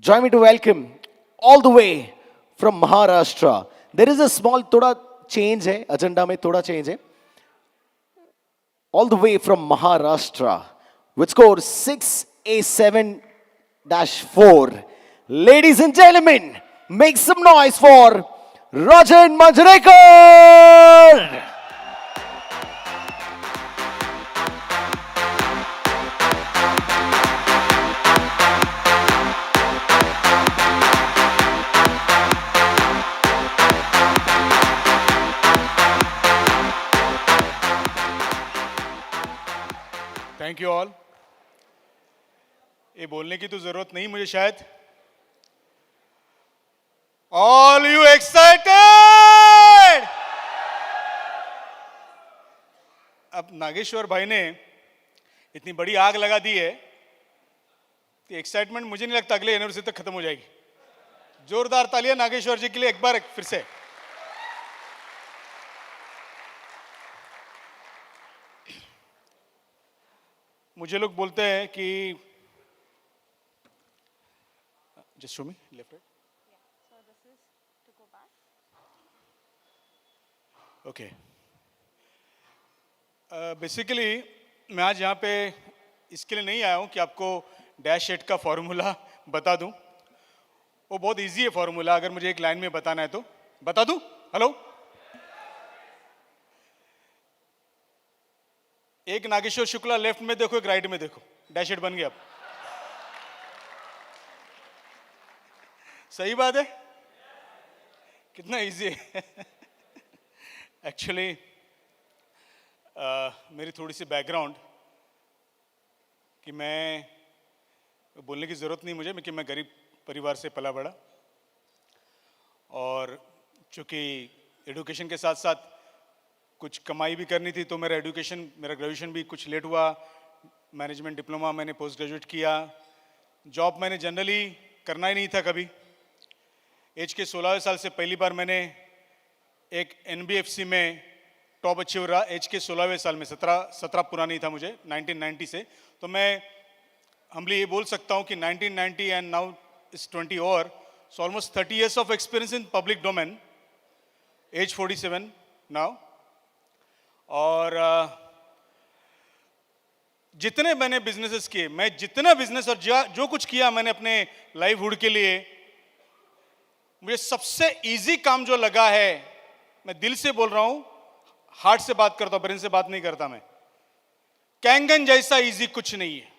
Join me to welcome all the way from Maharashtra. There is a small thoda change है agenda में थोड़ा change है. All the way from Maharashtra with score 6A7-4. Ladies and gentlemen, make some noise for Rajan Manjrekar. Thank you all. ये बोलने की तो जरूरत नहीं मुझे शायद. All you excited? अब नागेश्वर भाई ने इतनी बड़ी आग लगा दी है कि एक्साइटमेंट मुझे नहीं लगता अगले यूनिवर्सिटी तक खत्म हो जाएगी. जोरदार तालियां नागेश्वर जी के लिए एक बार फिर से. मुझे लोग बोलते हैं कि जस्ट शो मी लेफ्ट राइट. ओके. बेसिकली मैं आज यहाँ पे इसके लिए नहीं आया हूँ कि आपको डैश एट का फॉर्मूला बता दूँ. वो बहुत इजी है फॉर्मूला. अगर मुझे एक लाइन में बताना है तो बता दूँ. हेलो. एक नागेश्वर शुक्ला लेफ्ट में देखो, एक राइट में देखो, डैश एट बन गया. अब सही बात है. कितना इजी है. एक्चुअली मेरी थोड़ी सी बैकग्राउंड कि मैं बोलने की ज़रूरत नहीं मुझे कि मैं गरीब परिवार से पला बड़ा, और चूँकि एडुकेशन के साथ साथ कुछ कमाई भी करनी थी तो मेरा ग्रेजुएशन भी कुछ लेट हुआ. मैनेजमेंट डिप्लोमा मैंने पोस्ट ग्रेजुएट किया. जॉब मैंने जनरली करना ही नहीं था कभी. एज के 16वें साल से पहली बार मैंने एक NBFC में टॉप अचीवर रहा. एज के 16वें साल में, 17 पूरा नहीं था मुझे 1990 से. तो मैं हम्बली ये बोल सकता हूँ कि 1990 एंड नाउ इज 20 और so almost 30 years of experience in public domain. As 47 now. और जितने मैंने बिजनेसेस किए, मैं जितना बिजनेस और जो कुछ किया मैंने अपने लाइवहुड के लिए, मुझे सबसे इजी काम जो लगा है, मैं दिल से बोल रहा हूं, हार्ट से बात करता हूं, ब्रेन से बात नहीं करता मैं, कैंगन जैसा इजी कुछ नहीं है.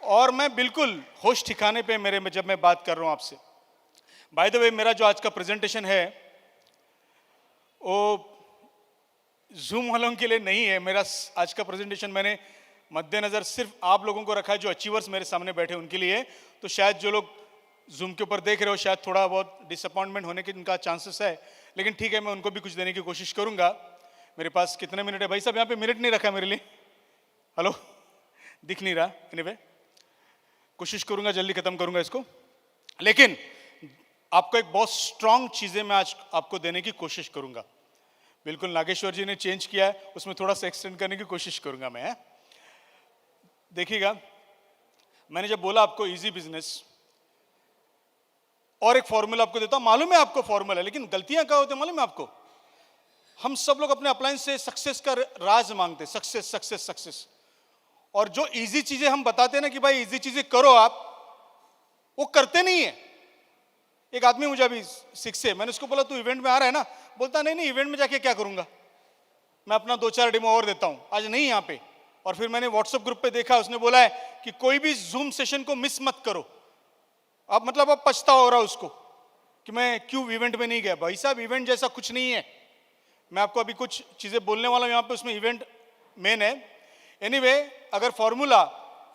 और मैं बिल्कुल होश ठिकाने पे मेरे में जब मैं बात कर रहा हूं आपसे. बाय द वे, मेरा जो आज का प्रेजेंटेशन है वो जूम वालों के लिए नहीं है. मेरा आज का प्रेजेंटेशन मैंने मद्देनजर सिर्फ आप लोगों को रखा है जो अचीवर्स मेरे सामने बैठे उनके लिए. तो शायद जो लोग जूम के ऊपर देख रहे हो शायद थोड़ा बहुत डिसअपॉइंटमेंट होने के उनका चांसेस है, लेकिन ठीक है, मैं उनको भी कुछ देने की कोशिश करूंगा. मेरे पास कितने मिनट है भाई साहब? यहाँ पे मिनट नहीं रखा मेरे लिए. हेलो, दिख नहीं रहा. एनीवे, कोशिश करूंगा जल्दी खत्म करूंगा इसको. लेकिन आपको एक बहुत स्ट्रांग चीजें मैं आज आपको देने की कोशिश करूंगा. बिल्कुल नागेश्वर जी ने चेंज किया है, उसमें थोड़ा सा एक्सटेंड करने की कोशिश करूंगा मैं. देखिएगा, मैंने जब बोला आपको इजी बिजनेस, और एक फॉर्मूला आपको देता हूं. मालूम है आपको फॉर्मूला, लेकिन गलतियां क्या होती है मालूम है आपको? हम सब लोग अपने अपलायंस से सक्सेस का राज मांगते, सक्सेस सक्सेस सक्सेस. और जो इजी चीजें हम बताते हैं ना कि भाई इजी चीजें करो आप, वो करते नहीं है. एक आदमी मुझे अभी सिक्स से, मैंने उसको बोला तू इवेंट में आ रहा है ना? बोलता नहीं, इवेंट में जाके क्या करूंगा, मैं अपना 2-4 डेमो और देता हूं, आज नहीं यहाँ पे. और फिर मैंने व्हाट्सएप ग्रुप पे देखा, उसने बोला है कि कोई भी जूम सेशन को मिस मत करो. अब मतलब अब पछतावा हो रहा है उसको कि मैं क्यों इवेंट में नहीं गया. भाई साहब, इवेंट जैसा कुछ नहीं है. मैं आपको अभी कुछ चीजें बोलने वाला हूं यहाँ पे, उसमें इवेंट मेन है. एनीवे, अगर फॉर्मूला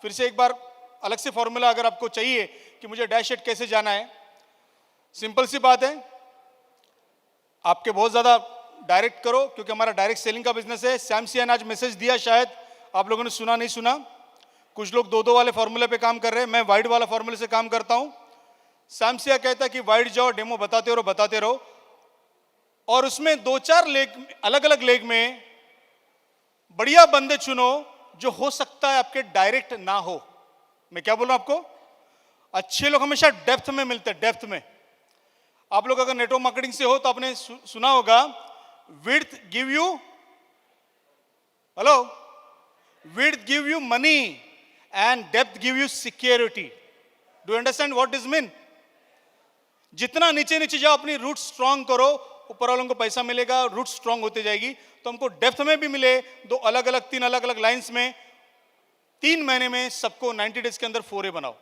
फिर से एक बार अलग से फॉर्मूला अगर आपको चाहिए कि मुझे डैश एट कैसे जाना है, सिंपल सी बात है. आपके बहुत ज्यादा डायरेक्ट करो, क्योंकि हमारा डायरेक्ट सेलिंग का बिजनेस है. सैमसिया ने आज मैसेज दिया, शायद आप लोगों ने सुना नहीं सुना. कुछ लोग 2-2 वाले फॉर्मूले पे काम कर रहे हैं, मैं वाइड वाला फॉर्मूले से काम करता हूं. सैमसिया कहता है कि वाइड जाओ, डेमो बताते रहो, और उसमें 2-4 लेग, अलग अलग लेग में बढ़िया बंदे चुनो जो हो सकता है आपके डायरेक्ट ना हो. मैं क्या बोल रहा हूं आपको, अच्छे लोग हमेशा डेप्थ में मिलते हैं, डेप्थ में। आप लोग अगर नेटवर्क मार्केटिंग से हो तो आपने सुना होगा, width give you, hello, width give you money and depth give you security. Do understand what this mean? जितना नीचे नीचे जाओ, अपनी रूट स्ट्रांग करो, ऊपर वालों को पैसा मिलेगा, रूट स्ट्रांग होती जाएगी। तो हमको डेप्थ में भी मिले, दो अलग अलग, तीन अलग अलग लाइंस में, 3 महीने में सबको 90 डेज के अंदर 4A बनाओ।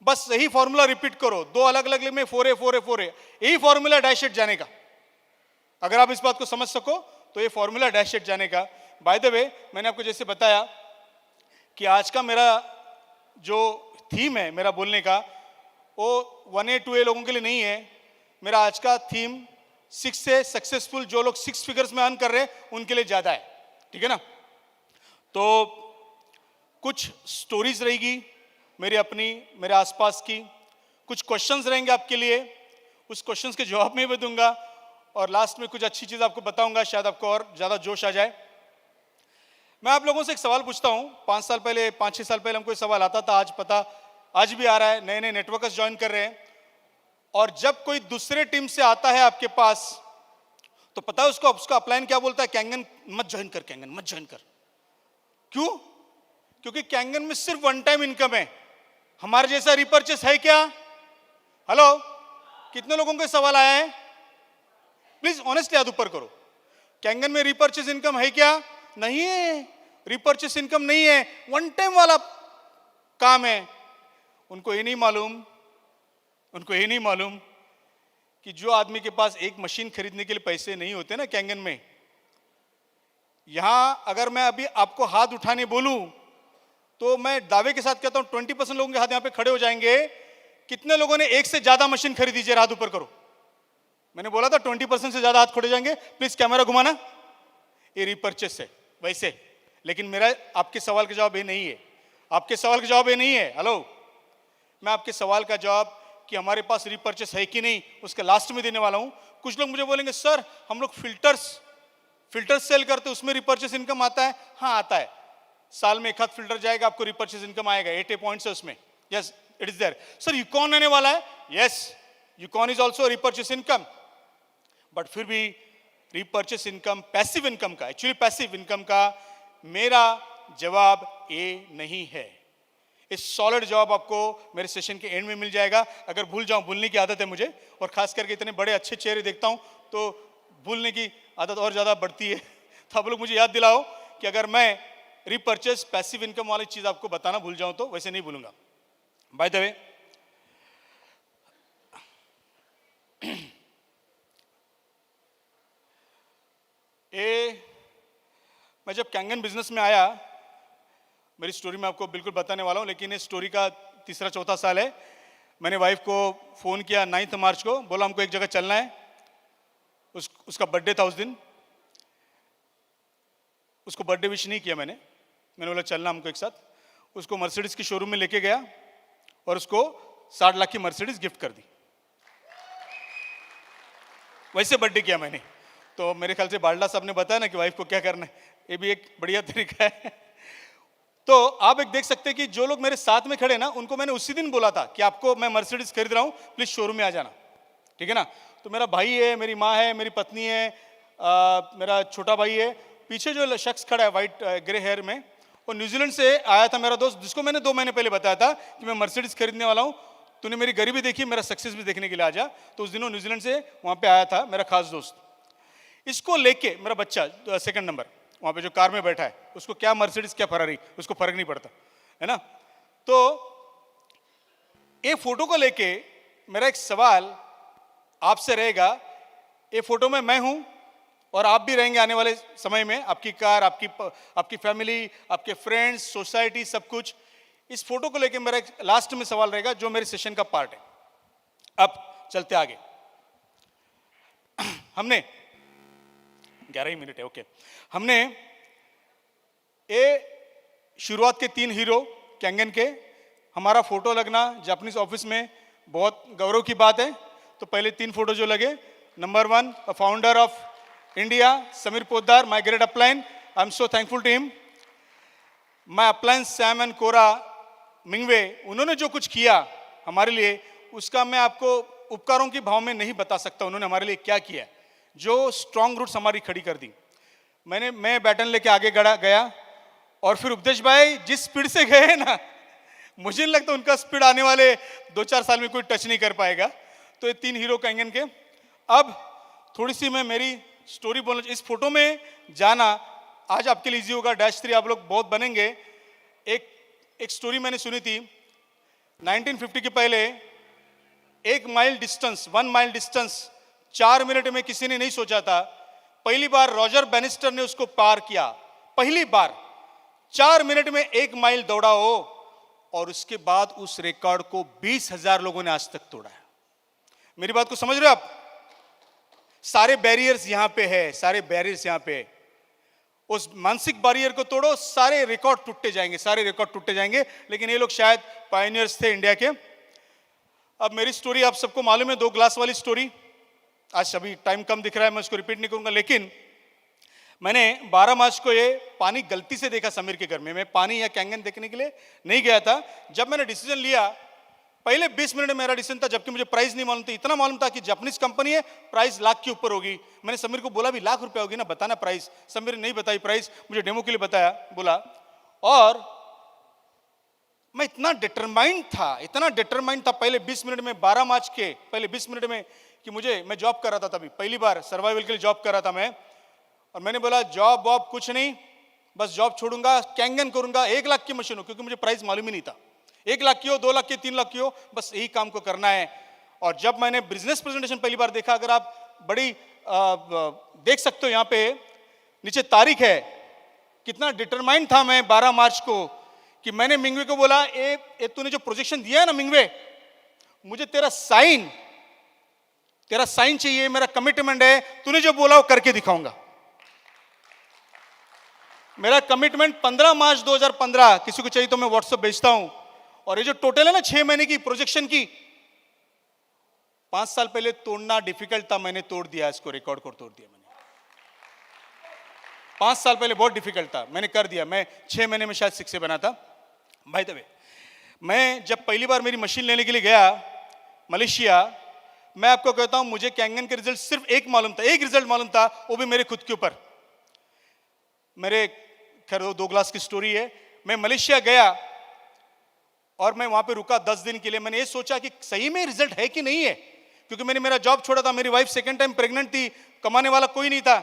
बस यही फॉर्मूला रिपीट करो, 2 अलग अलग में 4A 4A 4A, यही फॉर्मूला डैश एट जाने का। अगर आप इस बात को समझ सको तो ये फॉर्मूला डैश एट जाने का। बाय द वे, मैंने आपको जैसे बताया कि आज का मेरा जो थीम है मेरा बोलने का, वो 1A 2A लोगों के लिए नहीं है। मेरा आज का थीम 6 से सक्सेसफुल, जो लोग 6 फिगर्स में अर्न कर रहे हैं उनके लिए ज्यादा है, ठीक है ना। तो कुछ स्टोरीज रहेगी मेरी अपनी, मेरे आसपास की, कुछ क्वेश्चंस रहेंगे आपके लिए, उस क्वेश्चंस के जवाब मैं भी दूंगा, और लास्ट में कुछ अच्छी चीज आपको बताऊंगा, शायद आपको और ज्यादा जोश आ जाए। मैं आप लोगों से एक सवाल पूछता हूं। 5 साल पहले, 5-6 साल पहले हमको ये सवाल आता था, आज भी आ रहा है, नए नए नेटवर्कर्स ज्वाइन कर रहे हैं। और जब कोई दूसरे टीम से आता है आपके पास, तो पता है उसको, उसका अपलाइन क्या बोलता है? कैंगन मत ज्वाइन कर, कैंगन मत ज्वाइन कर। क्यों? क्योंकि कैंगन में सिर्फ 1 टाइम इनकम है। हमारे जैसा रिपर्चेस है क्या? हेलो, कितने लोगों को सवाल आया है? प्लीज ऑनेस्टली हाथ ऊपर करो। कैंगन में रिपर्चेस इनकम है क्या? नहीं है, रिपर्चेस इनकम नहीं है, 1 टाइम वाला काम है। उनको ये नहीं मालूम कि जो आदमी के पास एक मशीन खरीदने के लिए पैसे नहीं होते ना कैंगन में, यहां अगर मैं अभी आपको हाथ उठाने बोलूं तो मैं दावे के साथ कहता हूं 20% लोगों के हाथ यहां पे खड़े हो जाएंगे। कितने लोगों ने एक से ज्यादा मशीन खरीदी? जरा हाथ ऊपर करो। मैंने बोला था 20% से ज्यादा हाथ खड़े जाएंगे। प्लीज कैमरा घुमाना। ये रिपर्चेस है वैसे, लेकिन मेरा आपके सवाल का जवाब ये नहीं है। आपके सवाल का जवाब ये नहीं है। हेलो, मैं आपके सवाल का जवाब कि हमारे पास रिपर्चेस है कि नहीं उसके लास्ट में देने वाला हूं। कुछ लोग मुझे बोलेंगे, सर हम लोग फिल्टर्स सेल करते, उसमें रिपर्चेस इनकम आता है? हाँ आता है, साल में 1 फिल्टर जाएगा, आपको रिपर्चेस इनकम आएगा, 8 पॉइंट्स है उसमें। Yes, it is there. Sir यूकॉन आने वाला है? यस, यूकॉन is also repurchase income. But फिर भी रिपर्चेस इनकम पैसिव इनकम का, एक्चुअली पैसिव इनकम का मेरा जवाब ए नहीं है। इस सॉलिड जवाब आपको मेरे सेशन के एंड में मिल जाएगा। अगर भूल जाऊं, भूलने की आदत है मुझे, और खास करके इतने बड़े अच्छे चेहरे देखता हूं तो भूलने की आदत और ज्यादा बढ़ती है। तो आप लोग मुझे याद दिलाओ कि अगर मैं रिपर्चेस पैसिव इनकम वाली चीज आपको बताना भूल जाऊं तो वैसे नहीं भूलूंगा। बाय द वे, मैं जब कैंगन बिजनेस में आया, मेरी स्टोरी मैं आपको बिल्कुल बताने वाला हूं, लेकिन इस स्टोरी का 3-4 साल है। मैंने वाइफ को फोन किया 9 मार्च को, बोला हमको एक जगह चलना है। उसका बर्थडे था उस दिन। उसको बर्थडे विश नहीं किया मैंने बोला चलना हमको एक साथ। उसको मर्सिडीज की शोरूम में लेके गया और उसको 60 लाख की मर्सिडीज गिफ्ट कर दी। वैसे बर्थडे किया मैंने। तो मेरे ख्याल से बाल्डा साहब ने बताया ना कि वाइफ को क्या करना है, ये भी एक बढ़िया तरीका है। तो आप एक देख सकते हैं कि जो लोग मेरे साथ में खड़े ना, उनको मैंने उसी दिन बोला था कि आपको मैं मर्सिडीज खरीद रहा हूं, प्लीज शोरूम में आ जाना, ठीक है ना। तो मेरा भाई है, मेरी माँ है, मेरी पत्नी है, मेरा छोटा भाई है। पीछे जो शख्स खड़ा है व्हाइट ग्रे हेयर में, वो न्यूजीलैंड से आया था, मेरा दोस्त, जिसको मैंने 2 महीने पहले बताया था कि मैं मर्सिडीज खरीदने वाला हूं, तूने मेरी गरीबी देखी, मेरा सक्सेस भी देखने के लिए आ जा। तो उस दिन वो न्यूजीलैंड से वहां पे आया था, मेरा खास दोस्त। इसको लेके मेरा बच्चा 2nd नंबर वहां पे जो कार में बैठा है, उसको क्या मर्सिडीज क्या फरारी, उसको फर्क नहीं पड़ता, है ना। तो ये फोटो को लेके मेरा एक सवाल आपसे रहेगा। ये फोटो में मैं हूं और आप भी रहेंगे आने वाले समय में, आपकी कार, आपकी फैमिली, आपके फ्रेंड्स, सोसाइटी, सब कुछ। इस फोटो को लेके मेरा एक लास्ट में सवाल रहेगा जो मेरे सेशन का पार्ट है। अब चलते आगे। हमने 11 ही मिनट है, ओके। हमने ये शुरुआत के 3 हीरो कैंगन के, हमारा फोटो लगना जापानीज ऑफिस में बहुत गौरव की बात है। तो पहले 3 फोटो जो लगे, number 1 founder of India Sameer Poddar, my great upline, I am so thankful to him. My upline Sam and Cora Mingway, उन्होंने जो कुछ किया हमारे लिए, उसका मैं आपको उपकारों की भाव में नहीं बता सकता उन्होंने हमारे लिए क्या किया, जो स्ट्रांग रूट्स हमारी खड़ी कर दी। मैं बैटन लेके आगे गया और फिर उपदेश भाई जिस स्पीड से गए ना, मुझे नहीं लगता उनका स्पीड आने वाले 2-4 साल में कोई टच नहीं कर पाएगा। तो ये 3 हीरो कैंगन के। अब थोड़ी सी मैं मेरी स्टोरी बोलना, इस फोटो में जाना आज आपके लिए इजी होगा, -3 आप लोग बहुत बनेंगे। एक स्टोरी मैंने सुनी थी 1950 के पहले, 1 mile distance 1 mile distance 4 minute में किसी ने नहीं सोचा था। पहली बार रॉजर बैनिस्टर ने उसको पार किया, पहली बार 4 मिनट में 1 माइल दौड़ा हो, और उसके बाद उस रिकॉर्ड को 20,000 लोगों ने आज तक तोड़ा है। मेरी बात को समझ रहे हो आप? सारे बैरियर्स यहां पे है, सारे बैरियर्स यहां पे। उस मानसिक बैरियर को तोड़ो, सारे रिकॉर्ड टूटते जाएंगे, सारे रिकॉर्ड टूटते जाएंगे। लेकिन ये लोग शायद पायनियर्स थे इंडिया के। अब मेरी स्टोरी आप सबको मालूम है, 2 ग्लास वाली स्टोरी। आज अभी टाइम कम दिख रहा है, मैं उसको रिपीट नहीं करूंगा। लेकिन मैंने 12 मार्च को ये पानी गलती से देखा समीर के घर में। मैं पानी या कैंगन देखने के लिए नहीं गया था। जब मैंने डिसीजन लिया, पहले 20 मिनट में मेरा डिसीजन था, जबकि मुझे प्राइस नहीं मालूम था। इतना मालूम था कि जापानीज कंपनी है, प्राइस लाख के ऊपर होगी। मैंने समीर को बोला भी लाख रुपया होगी ना, बताना प्राइस। समीर ने नहीं बताई प्राइस, मुझे डेमो के लिए बताया, बोला। और मैं इतना डिटरमाइंड था पहले 20 मिनट में, 12 मार्च के पहले 20 मिनट में, कि मैं जॉब कर रहा था तभी, पहली बार सर्वाइवल के लिए जॉब कर रहा था मैं। और मैंने बोला जॉब वॉब कुछ नहीं, बस जॉब छोड़ूंगा, कैंगन करूंगा, 1 लाख की मशीन हो, क्योंकि मुझे प्राइस मालूम ही नहीं था। 1 लाख की हो, 2 लाख की, 3 लाख की हो, बस यही काम को करना है। और जब मैंने बिजनेस प्रेजेंटेशन पहली बार देखा, अगर आप बड़ी देख सकते हो यहाँ पे नीचे तारीख है, कितना डिटरमाइंड था मैं 12 मार्च को, कि मैंने मिंगवे को बोला, ए तूने जो प्रोजेक्शन दिया है ना मिंगवे, मुझे तेरा साइन चाहिए, मेरा कमिटमेंट है, तूने जो बोला वो करके दिखाऊंगा। मेरा कमिटमेंट 15 मार्च 2015, किसी को चाहिए तो मैं व्हाट्सएप भेजता हूं। और ये जो टोटल है ना 6 महीने की प्रोजेक्शन की, 5 साल पहले तोड़ना डिफिकल्ट था, मैंने तोड़ दिया इसको, रिकॉर्ड को तोड़ दिया मैंने। 5 साल पहले बहुत डिफिकल्ट था, मैंने कर दिया। मैं 6 महीने में शायद 6 बना था। भाई तबे मैं जब पहली बार मेरी मशीन लेने के लिए गया मलेशिया, मैं आपको कहता हूं, मुझे कैंगन के रिजल्ट सिर्फ एक रिजल्ट मालूम था, वो भी मेरे खुद के ऊपर। मेरे खैर 2 ग्लास की स्टोरी है। मैं मलेशिया गया और मैं वहां पे रुका 10 दिन के लिए। मैंने ये सोचा कि सही में रिजल्ट है कि नहीं है, क्योंकि मैंने मेरा जॉब छोड़ा था, मेरी वाइफ सेकंड टाइम प्रेग्नेंट थी, कमाने वाला कोई नहीं था।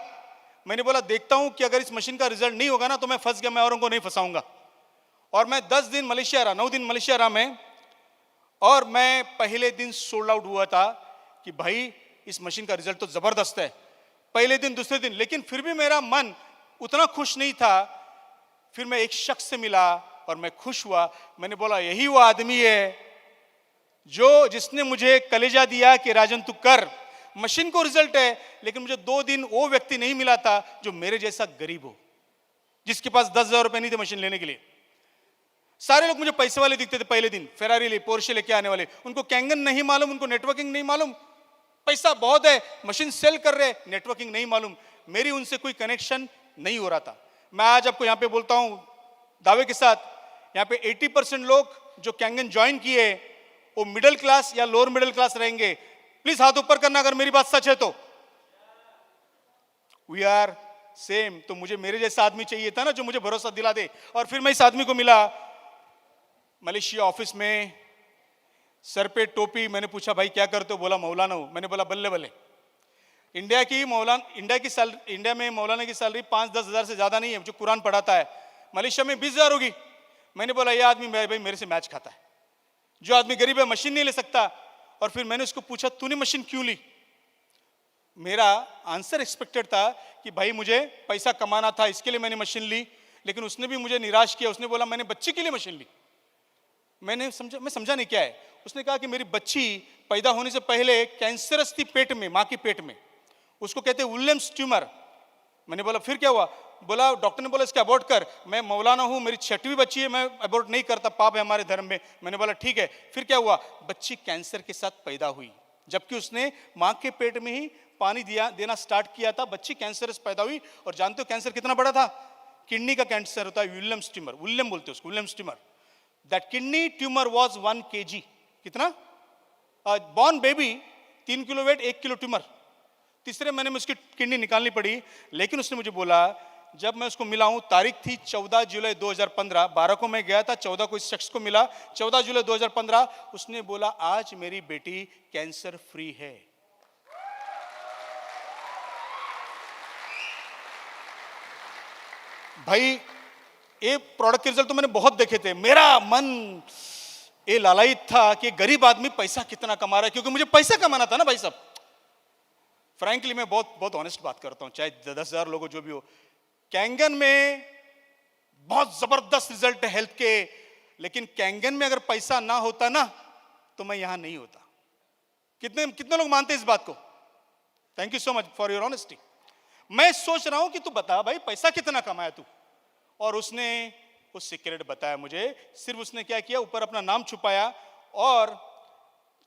मैंने बोला देखता हूं कि अगर इस मशीन का रिजल्ट नहीं होगा ना तो मैं फंस गया, मैं औरों को नहीं फंसाऊंगा। और मैं 10 दिन मलेशिया रहा, 9 दिन मलेशिया रहा मैं। और मैं पहले दिन सोल्ड आउट हुआ था कि भाई इस मशीन का रिजल्ट तो जबरदस्त है, पहले दिन दूसरे दिन। लेकिन फिर भी मेरा मन उतना खुश नहीं था। फिर मैं एक शख्स से मिला और मैं खुश हुआ। मैंने बोला यही वो आदमी है जिसने मुझे कलेजा दिया कि राजन तू कर, मशीन को रिजल्ट है। लेकिन मुझे 2 दिन वो व्यक्ति नहीं मिला था जो मेरे जैसा गरीब हो, जिसके पास 10,000 रुपए नहीं थे मशीन लेने के लिए। सारे लोग मुझे पैसे वाले दिखते थे पहले दिन, फेरारी ले, पोर्शे लेके आने वाले। उनको कैंगन नहीं मालूम, उनको नेटवर्किंग नहीं मालूम, पैसा बहुत है, मशीन सेल कर रहे, नेटवर्किंग नहीं मालूम। मेरी उनसे कोई कनेक्शन नहीं हो रहा था। मैं आज आपको यहां पे बोलता हूं दावे के साथ, यहां पे 80% लोग जो कैंगन ज्वाइन किए वो मिडिल क्लास या लोअर मिडिल क्लास रहेंगे। प्लीज हाथ ऊपर करना अगर मेरी बात सच है तो। We are same. तो मुझे मेरे जैसा आदमी चाहिए था ना जो मुझे भरोसा दिला दे। और फिर मैं इस आदमी को मिला मलेशिया ऑफिस में, सर पे टोपी। मैंने पूछा भाई क्या करते हो? बोला मौलाना हूं। मैंने बोला बल्ले बल्ले। इंडिया में मौलाना की सैलरी 5-10 हज़ार से ज्यादा नहीं है जो कुरान पढ़ाता है। मलेशिया में 20,000 होगी। मैंने बोला यह आदमी भाई मेरे से मैच खाता है। जो आदमी गरीब है मशीन नहीं ले सकता। और फिर मैंने उसको पूछा तूने मशीन क्यों ली? मेरा आंसर एक्सपेक्टेड था कि भाई मुझे पैसा कमाना था इसके लिए मैंने मशीन ली। लेकिन उसने भी मुझे निराश किया। उसने बोला मैंने बच्ची के लिए मशीन ली। मैं समझा नहीं क्या है। उसने कहा कि मेरी बच्ची पैदा होने से पहले कैंसरस थी पेट में, मां के पेट में, उसको कहते हैं विलियम्स ट्यूमर। मैंने बोला फिर क्या हुआ? बोला डॉक्टर ने बोला इसके अबॉर्ट कर। मैं मौलाना हूं, मेरी 6वीं बच्ची है, मैं अबॉर्ट नहीं करता, पाप है हमारे धर्म में। मैंने बोला ठीक है। फिर क्या हुआ? बच्ची कैंसर के साथ पैदा हुई, जबकि उसने मां के पेट में ही पानी देना स्टार्ट किया था। बच्ची कैंसरस पैदा हुई। और जानते हो कैंसर कितना बड़ा था? किडनी का कैंसर होता है विलियम्स ट्यूमर, विलियम बोलते हैं उसको, Williams tumour. That kidney tumour was 1 kg. कितना? Born baby 3 kilo weight, 1 kilo tumour. तीसरे महीने में उसकी किडनी निकालनी पड़ी. लेकिन उसने मुझे बोला, जब मैं उसको मिला हूं, तारीख थी 14 जुलाई 2015, 12 को मैं गया था, 14 को इस शख्स को मिला, 14 जुलाई 2015. उसने बोला आज मेरी बेटी कैंसर फ्री है. भाई ये प्रोडक्ट के रिजल्ट तो मैंने बहुत देखे थे. मेरा मन ये लालायित था कि गरीब आदमी पैसा कितना कमा रहा है, क्योंकि मुझे पैसा कमाना था ना भाई साहब. फ्रैंकली मैं बहुत बहुत ऑनेस्ट बात करता हूं, चाहे 10,000 लोगों जो भी हो. कैंगन में बहुत जबरदस्त रिजल्ट है हेल्थ के, लेकिन कैंगन में अगर पैसा ना होता ना तो मैं यहां नहीं होता. कितने कितने लोग मानते हैं इस बात को? Thank you so much for your honesty. मैं सोच रहा हूं कि तू बता भाई पैसा कितना कमाया तू. और उसने उस सीक्रेट बताया मुझे. सिर्फ उसने क्या किया, ऊपर अपना नाम छुपाया. और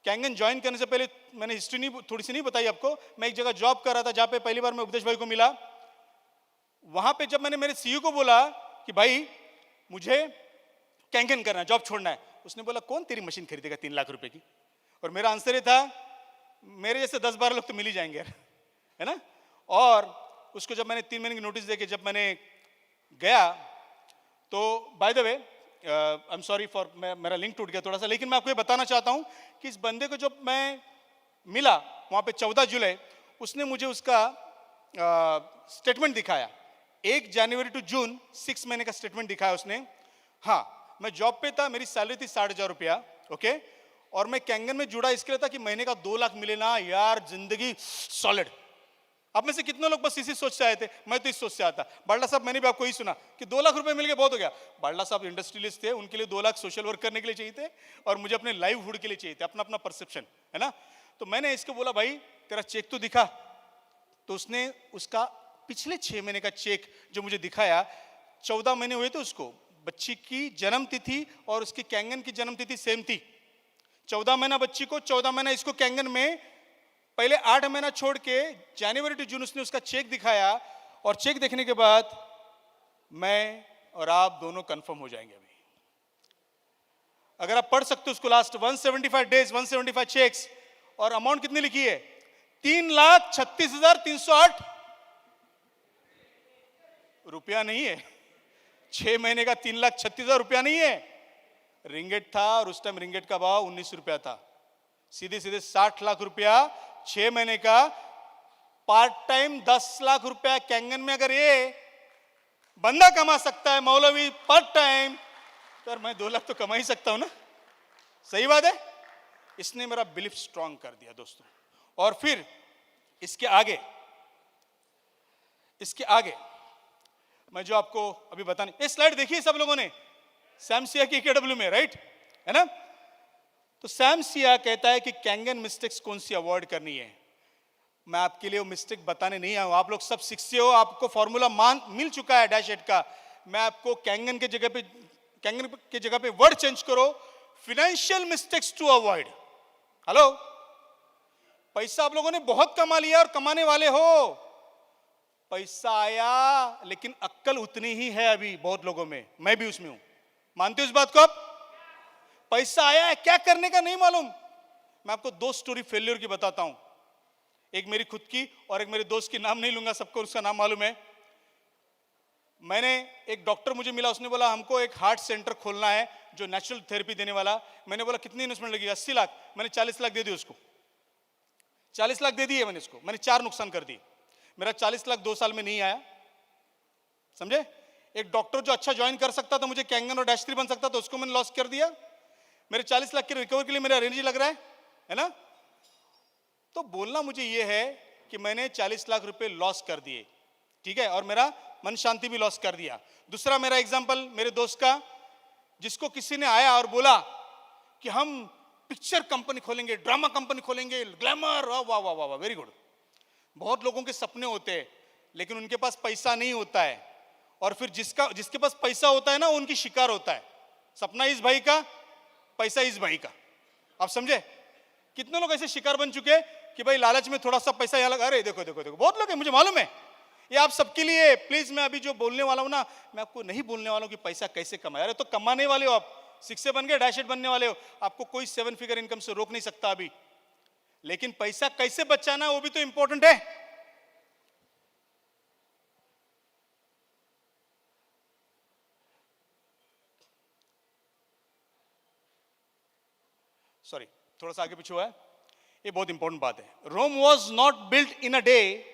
कैंगन ज्वाइन करने से पहले मैंने हिस्ट्री नहीं थोड़ी सी नहीं बताई आपको. मैं एक जगह जॉब कर रहा था जहां पे पहली बार मैं उपदेश भाई को मिला. वहां पे जब मैंने मेरे सीईओ को बोला कि भाई मुझे कैंगन करना है, जॉब छोड़ना है, उसने बोला कौन तेरी मशीन खरीदेगा 3 लाख रुपए की. और मेरा आंसर ये था, मेरे जैसे 10-12 लोग तो मिल ही जाएंगे यार, है ना. और उसको जब मैंने 3 महीने की नोटिस देके जब मैंने गया, तो by the way I am sorry for, मेरा लिंक टूट गया थोड़ा सा, लेकिन मैं आपको ये बताना चाहता हूं कि इस बंदे को जब मैं मिला वहां पे 14 जुलाई, उसने मुझे उसका स्टेटमेंट दिखाया. 1 जनवरी टू जून 6 महीने का स्टेटमेंट दिखाया उसने. हाँ, मैं जॉब पे था, मेरी सैलरी थी 60,000 रुपया. ओके. और मैं कैंगन में जुड़ा इसके लिए था कि महीने का 2 लाख मिले ना यार, जिंदगी सॉलिड. आप में से कितने लोग बस इसी सोच से आए थे? मैं तो इस सोच से आता. बाल्डा साहब, मैंने भी आपको यही सुना कि 2 लाख रुपए मिल गए बहुत हो गया. बाल्डा साहब इंडस्ट्रियलिस्ट थे, उनके लिए 2 लाख सोशल वर्क करने के लिए चाहिए थे, और मुझे अपने लाइवहुड के लिए चाहिए थे, अपना अपना परसेप्शन है ना. तो मैंने इसको बोला भाई तेरा चेक तो दिखा. तो उसने उसका पिछले 6 महीने का चेक जो मुझे दिखाया, 14 महीने हुए थे उसको. बच्ची की जन्म तिथि और उसकी कैंगन की जन्म तिथि सेम थी. 14 महीना बच्ची को, 14 महीना इसको कैंगन में. पहले 8 महीना छोड़ के जनवरी टू जून उसने उसका चेक दिखाया. और चेक देखने के बाद मैं और आप दोनों कंफर्म हो जाएंगे. अभी अगर आप पढ़ सकते हो उसको, लास्ट 175 डेज 175 चेक्स, और अमाउंट कितनी लिखी है? 3,36,308 रुपया नहीं है. 6 महीने का 3,36,000 रुपया नहीं है. रिंगेट था, और उस टाइम रिंगेट का भाव 19 रुपया था. सीधे सीधे 60 लाख रुपया 6 महीने का. पार्ट टाइम 10 लाख रुपया कैंगन में अगर ये बंदा कमा सकता है, मौलवी पार्ट टाइम, तो मैं 2 लाख तो कमा ही सकता हूं ना. सही बात है. इसने मेरा बिलीफ स्ट्रांग कर दिया दोस्तों. और फिर इसके आगे मैं जो आपको अभी बताने, ये स्लाइड देखिए सब लोगों ने, सैम सिया की KW में, राइट है ना. तो सैम सिया कहता है कि कैंगन मिस्टेक्स कौन सी अवॉइड करनी है. मैं आपके लिए वो मिस्टेक बताने नहीं आया हूं, आप लोग सब सीखते हो, आपको फॉर्मूला मिल चुका है डैश एट का. मैं आपको कैंगन के जगह पे वर्ड चेंज करो, financial mistakes to avoid. Hello, पैसा आप लोगों ने बहुत कमा लिया और कमाने वाले हो. पैसा आया, लेकिन अक्ल उतनी ही है अभी बहुत लोगों में, मैं भी उसमें हूं. मानते हो इस बात को आप? पैसा आया है, क्या करने का नहीं मालूम. मैं आपको 2 स्टोरी फेल्योर की बताता हूं. एक मेरी खुद की और एक मेरे दोस्त की, नाम नहीं लूंगा, सबको उसका नाम मालूम है. मैंने एक डॉक्टर मुझे मिला, उसने बोला हमको एक हार्ट सेंटर खोलना है जो नेचुरल थेरेपी देने वाला. मैंने बोला कितनी इन्वेस्टमेंट लगेगी? 80 लाख. मैंने 40 लाख दे दी उसको. 40 लाख दे दिए मैंने उसको. मैंने 4 नुकसान कर दिए. मेरा 40 लाख 2 साल में नहीं आया. समझे? एक डॉक्टर जो अच्छा ज्वाइन कर सकता था, मुझे कैंगन और डैश 3 बन सकता था, उसको मैंने लॉस कर दिया. मेरे 40 लाख के रिकवर के लिए मेरा रेंज लग रहा है ना. तो बोलना मुझे ये है कि मैंने 40 लाख रुपए लॉस कर दिए, ठीक है, और मेरा मन शांति भी लॉस कर दिया. दूसरा मेरा एग्जांपल मेरे दोस्त का, जिसको किसी ने आया और बोला कि हम पिक्चर कंपनी खोलेंगे, ड्रामा कंपनी खोलेंगे, ग्लैमर, वाह वाह वाह वाह, वेरी गुड. बहुत लोगों के सपने होते हैं, लेकिन उनके पास पैसा नहीं होता है. और फिर जिसके पास पैसा होता है ना, उनकी शिकार होता है. सपना इस भाई का, पैसा इस भाई का. आप समझे? कितने लोग ऐसे शिकार बन चुके कि भाई लालच में थोड़ा सा पैसा यहाँ लगा. अरे देखो देखो देखो, बहुत लोग हैं, मुझे मालूम है. ये आप सबके लिए प्लीज, मैं अभी जो बोलने वाला हूं ना, मैं आपको नहीं बोलने वाला हूं कि पैसा कैसे कमाए. अरे तो कमाने वाले हो आप, 6 से बन गए, डैश 8 बनने वाले हो, आपको कोई 7 फिगर इनकम से रोक नहीं सकता अभी। लेकिन पैसा कैसे बचाना है वो भी तो इंपॉर्टेंट है। सॉरी, थोड़ा सा आगे पीछे हुआ है, ये बहुत इंपॉर्टेंट बात है। Rome was not built in a day,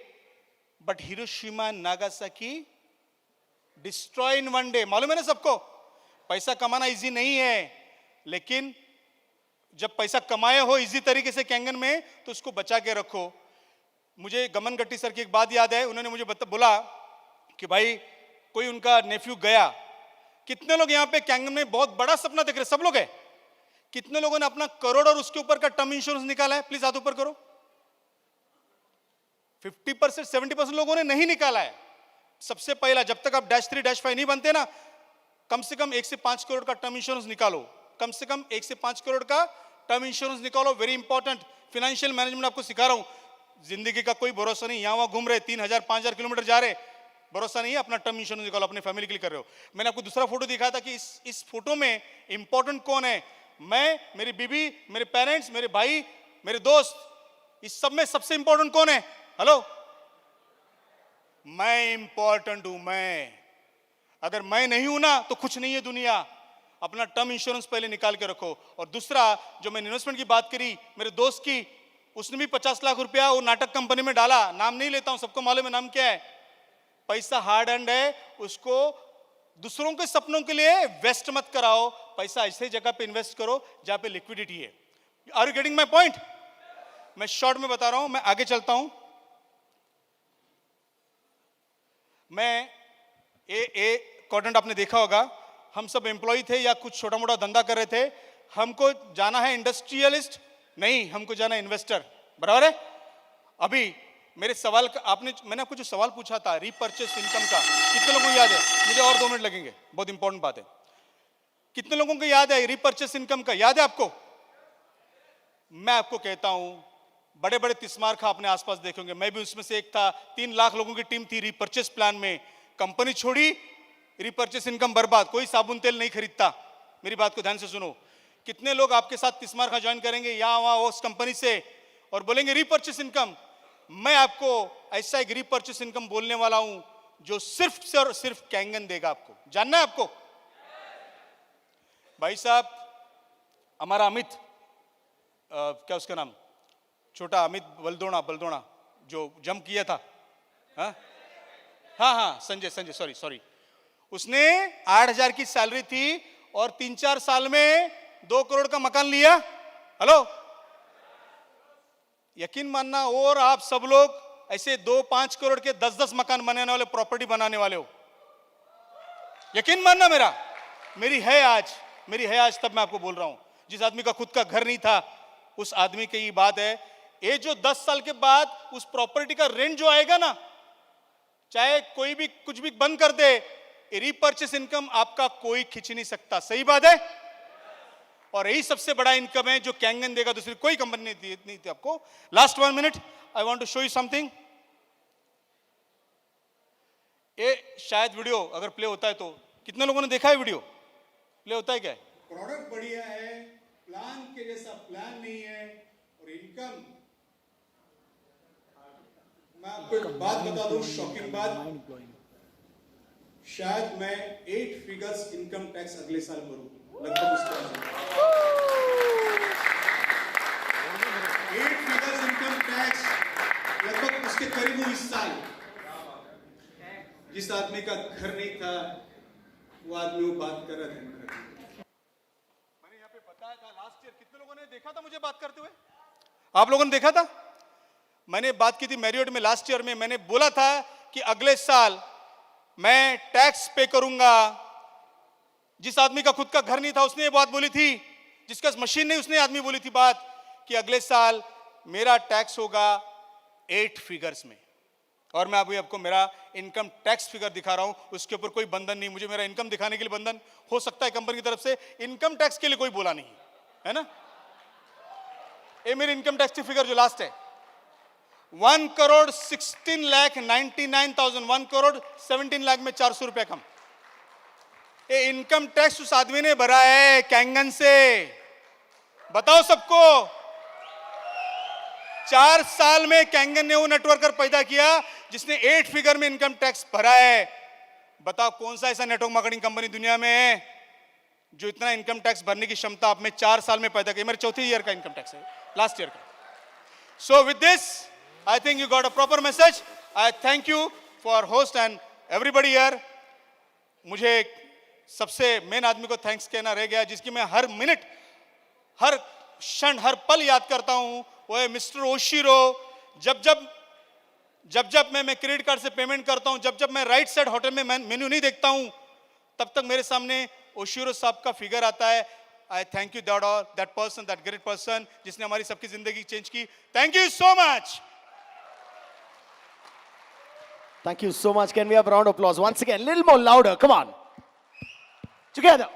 but Hiroshima Nagasaki destroy in one day. मालूम है ना सबको, पैसा कमाना इजी नहीं है, लेकिन जब पैसा कमाए हो इजी तरीके से कैंगन में, तो उसको बचा के रखो। मुझे गमन गट्टी सर की एक बात याद है, उन्होंने मुझे बोला कि भाई कोई उनका नेफ्यू गया, कितने लोग यहाँ पे कैंगन में बहुत बड़ा सपना देख रहे, सब लोग है, कितने लोगों ने अपना करोड़ और उसके ऊपर का टर्म इंश्योरेंस निकाला है? प्लीज हाथ ऊपर करो। 50% 70% लोगों ने नहीं निकाला है। सबसे पहला, जब तक आप -3 -5 नहीं बनते ना, कम से कम 1 से 5 करोड़ का टर्म इंश्योरेंस निकालो। कम से कम 1 से 5 करोड़ का टर्म इंश्योरेंस निकालो। Very important. फाइनेंशियल मैनेजमेंट आपको सिखा रहा हूं। जिंदगी का कोई भरोसा नहीं, यहां वहां घूम रहे, 3000 5000 किलोमीटर जा रहे, भरोसा नहीं है। अपना टर्म इंश्योरेंस निकालो, अपने फैमिली के लिए कर रहे हो। मैंने आपको दूसरा फोटो दिखाया था कि इस फोटो में इंपॉर्टेंट कौन है? मैं, मेरी बीबी, मेरे पेरेंट्स, मेरे भाई, मेरे दोस्त। इस सब में सबसे इंपॉर्टेंट कौन है? हेलो, मैं इंपॉर्टेंट हूं। मैं, अगर मैं नहीं हूं ना तो कुछ नहीं है दुनिया। अपना टर्म इंश्योरेंस पहले निकाल के रखो। और दूसरा, जो मैंने इन्वेस्टमेंट की बात करी मेरे दोस्त की, उसने भी 50 लाख रुपया वो नाटक कंपनी में डाला। नाम नहीं लेता हूं, सबको मालूम है नाम क्या है। पैसा हार्ड एंड है, उसको दूसरों के सपनों के लिए वेस्ट मत कराओ। पैसा ऐसे जगह पे इन्वेस्ट करो जहां पे लिक्विडिटी है। Are you getting my point? मैं शॉर्ट में बता रहा हूं, मैं आगे चलता हूं। मैं ए क्वाड्रेंट आपने देखा होगा, हम सब एम्प्लॉय थे या कुछ छोटा मोटा धंधा कर रहे थे। हमको जाना है इंडस्ट्रियलिस्ट नहीं, हमको जाना है इन्वेस्टर। बराबर है? अभी मेरे सवाल का मैंने आपको जो सवाल पूछा था रीपर्चेस इनकम का, कितने लोगों को याद है? मुझे और 2 मिनट लगेंगे, बहुत इंपॉर्टेंट बात है। कितने लोगों को याद है रीपर्चेस इनकम का? याद है आपको? मैं आपको कहता हूं, बड़े बड़े तिस्मार खा अपने आसपास देखेंगे, मैं भी उसमें से एक था। 3 लाख लोगों की टीम थी रीपर्चेस प्लान में। कंपनी छोड़ी, रीपर्चेस इनकम बर्बाद, कोई साबुन तेल नहीं खरीदता। मेरी बात को ध्यान से सुनो। कितने लोग आपके साथ तिस्मार खा ज्वाइन करेंगे यहां वहां उस कंपनी से और बोलेंगे रीपर्चेस इनकम? मैं आपको ऐसा एक रीपर्चेस इनकम बोलने वाला हूं जो सिर्फ से और सिर्फ कैंगन देगा। आपको जानना है? आपको भाई साहब, हमारा अमित, क्या उसका नाम, छोटा अमित बलदोना जो जंप किया था, हाँ संजय सॉरी, उसने 8000 की सैलरी थी और 3-4 साल में 2 करोड़ का मकान लिया। हेलो, यकीन मानना, और आप सब लोग ऐसे 2-5 करोड़ के 10-10 मकान बनाने वाले, प्रॉपर्टी बनाने वाले हो। यकीन मानना मेरी है आज, तब मैं आपको बोल रहा हूं। जिस आदमी का खुद का घर नहीं था, उस आदमी की बात है। ये जो 10 साल के बाद उस प्रॉपर्टी का रेंट जो आएगा ना, चाहे कोई भी कुछ भी बंद कर दे, रीपर्चेस इनकम आपका कोई खींच नहीं सकता। सही बात है? और यही सबसे बड़ा इनकम है जो कैंगन देगा, दूसरी कोई कंपनी नहीं थी आपको। Last 1 minute, I want to show you something. ये शायद वीडियो अगर प्ले होता है तो, कितने लोगों ने देखा है वीडियो? प्ले होता है क्या? प्रोडक्ट बढ़िया है, प्लान के जैसा प्लान नहीं है, और इनकम, मैं आपको एक बात बता दूं, शॉकिंग बात, शायद मैं 8 फिगर्स इनकम टैक्स अगले साल भरूं, लगभग उसके 8 फिगर्स इनकम टैक्स लगभग उसके करीब हूं इस साल। जिस आदमी का घर नहीं था वो आदमी वो बात कर रहा था। मैंने यहाँ पे बताया था लास्ट ईयर, कितने लोगों ने देखा था मुझे बात करते हुए? आप लोगों ने देखा था? मैंने बात की थी मैरियट में लास्ट ईयर में। मैंने बोला था कि अगले साल मैं टैक्स पे करूंगा। जिस आदमी का खुद का घर नहीं था उसने ये बात बोली थी, जिसका मशीन नहीं उसने आदमी बोली थी बात कि अगले साल मेरा टैक्स होगा 8 फिगर्स में। और मैं अभी आपको मेरा इनकम टैक्स फिगर दिखा रहा हूं, उसके ऊपर कोई बंधन नहीं। मुझे मेरा इनकम दिखाने के लिए बंधन हो सकता है कंपनी की तरफ से, इनकम टैक्स के लिए कोई बोला नहीं है ना। ये मेरी इनकम टैक्स की फिगर जो लास्ट है 1,16,99,000, 1,17 लाख में 400 रुपया कम। ये इनकम टैक्स उस आदमी ने भरा है कैंगन से। बताओ सबको, 4 साल में कैंगन ने वो नेटवर्कर पैदा किया जिसने 8 फिगर में इनकम टैक्स भरा है। बताओ कौन सा ऐसा नेटवर्क मार्केटिंग कंपनी दुनिया में है जो इतना इनकम टैक्स भरने की क्षमता आप में 4 साल में पैदा की। मेरे चौथे ईयर का इनकम टैक्स है, लास्ट ईयर का। So with this I think you got a proper message. I thank you for host and everybody here. मुझे सबसे मेन आदमी को थैंक्स कहना रह गया, जिसकी मैं हर मिनट, हर क्षण, हर पल याद करता हूं, वो है मिस्टर ओशिरो। जब जब मैं क्रेडिट कार्ड से पेमेंट करता हूं, जब मैं राइट साइड होटल में मेन्यू नहीं देखता हूं, तब तक मेरे सामने ओशिरो साहब का फिगर आता है। आई thank you that person, that great person, जिसने हमारी सबकी जिंदगी चेंज की। Thank you so much. Thank you so much. Can we have a round of applause once again? A little more louder. Come on. Together.